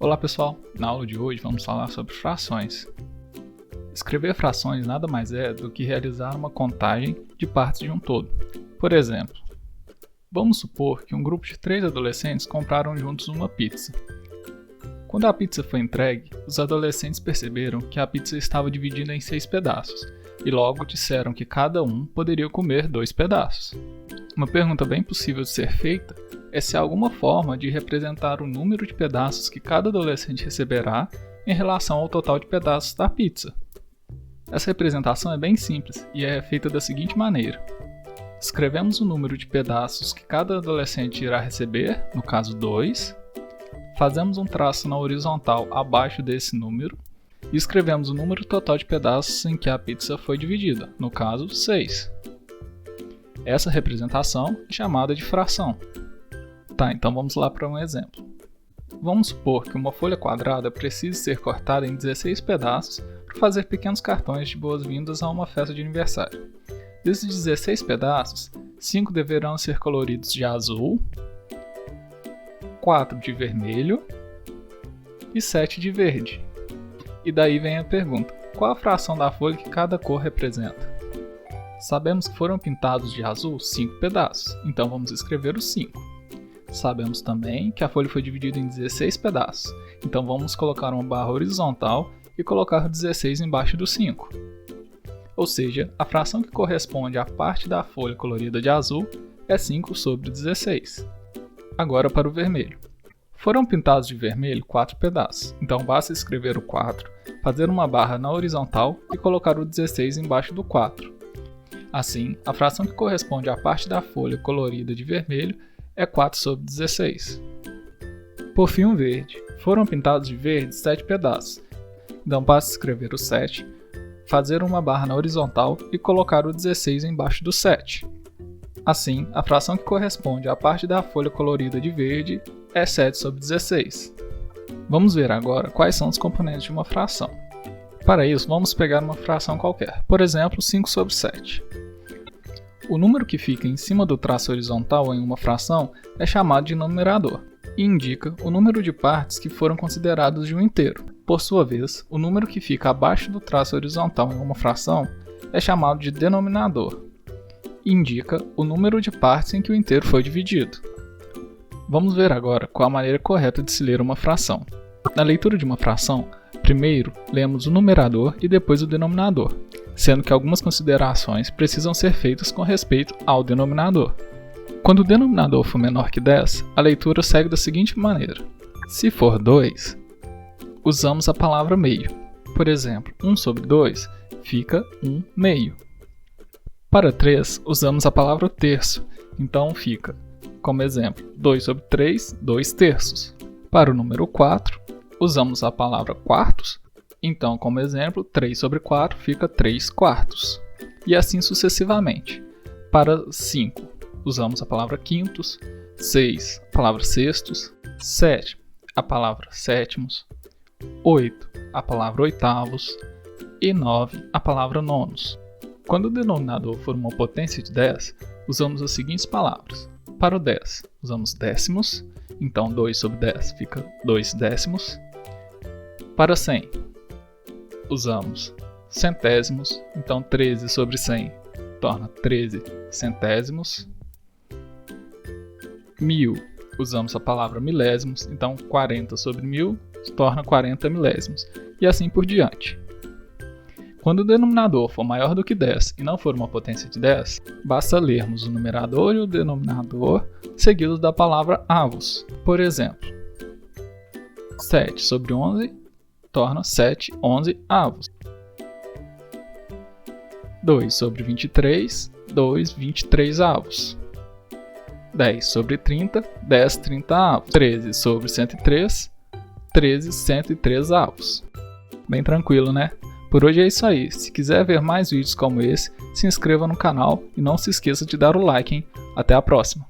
Olá pessoal, na aula de hoje vamos falar sobre frações. Escrever frações nada mais é do que realizar uma contagem de partes de um todo. Por exemplo, vamos supor que um grupo de 3 adolescentes compraram juntos uma pizza. Quando a pizza foi entregue, os adolescentes perceberam que a pizza estava dividida em 6 pedaços e logo disseram que cada um poderia comer 2 pedaços. Uma pergunta bem possível de ser feita é se há alguma forma de representar o número de pedaços que cada adolescente receberá em relação ao total de pedaços da pizza. Essa representação é bem simples e é feita da seguinte maneira. Escrevemos o número de pedaços que cada adolescente irá receber, no caso 2, fazemos um traço na horizontal abaixo desse número e escrevemos o número total de pedaços em que a pizza foi dividida, no caso 6. Essa representação é chamada de fração. Tá, então vamos lá para um exemplo. Vamos supor que uma folha quadrada precise ser cortada em 16 pedaços para fazer pequenos cartões de boas-vindas a uma festa de aniversário. Desses 16 pedaços, 5 deverão ser coloridos de azul, 4 de vermelho e 7 de verde. E daí vem a pergunta: qual a fração da folha que cada cor representa? Sabemos que foram pintados de azul 5 pedaços, então vamos escrever os 5. Sabemos também que a folha foi dividida em 16 pedaços, então vamos colocar uma barra horizontal e colocar 16 embaixo do 5. Ou seja, a fração que corresponde à parte da folha colorida de azul é 5 sobre 16. Agora para o vermelho. Foram pintados de vermelho 4 pedaços, então basta escrever o 4, fazer uma barra na horizontal e colocar o 16 embaixo do 4. Assim, a fração que corresponde à parte da folha colorida de vermelho é 4 sobre 16. Por fim, o verde. Foram pintados de verde 7 pedaços. Então basta escrever o 7, fazer uma barra na horizontal e colocar o 16 embaixo do 7. Assim, a fração que corresponde à parte da folha colorida de verde é 7 sobre 16. Vamos ver agora quais são os componentes de uma fração. Para isso, vamos pegar uma fração qualquer, por exemplo, 5 sobre 7. O número que fica em cima do traço horizontal em uma fração é chamado de numerador e indica o número de partes que foram consideradas de um inteiro. Por sua vez, o número que fica abaixo do traço horizontal em uma fração é chamado de denominador e indica o número de partes em que o inteiro foi dividido. Vamos ver agora qual a maneira correta de se ler uma fração. Na leitura de uma fração, primeiro lemos o numerador e depois o denominador, sendo que algumas considerações precisam ser feitas com respeito ao denominador. Quando o denominador for menor que 10, a leitura segue da seguinte maneira. Se for 2, usamos a palavra meio. Por exemplo, 1 sobre 2 fica 1 meio. Para 3, usamos a palavra terço, então fica, como exemplo, 2 sobre 3, 2 terços. Para o número 4, usamos a palavra quartos, então, como exemplo, 3 sobre 4 fica 3 quartos. E assim sucessivamente. Para 5, usamos a palavra quintos, 6, a palavra sextos, 7, a palavra sétimos, 8, a palavra oitavos e 9, a palavra nonos. Quando o denominador for uma potência de 10, usamos as seguintes palavras. Para o 10, usamos décimos, então 2 sobre 10 fica 2 décimos. Para 100, usamos centésimos, então 13 sobre 100 torna 13 centésimos. 1000, usamos a palavra milésimos, então 40 sobre 1000 torna 40 milésimos, e assim por diante. Quando o denominador for maior do que 10 e não for uma potência de 10, basta lermos o numerador e o denominador seguidos da palavra avos. Por exemplo, 7 sobre 11 torna 7 11 avos. 2 sobre 23, 2 23 avos. 10 sobre 30, 10 30 avos. 13 sobre 103, 13 103 avos. Bem tranquilo, né? Por hoje é isso aí. Se quiser ver mais vídeos como esse, se inscreva no canal e não se esqueça de dar o like, hein? Até a próxima!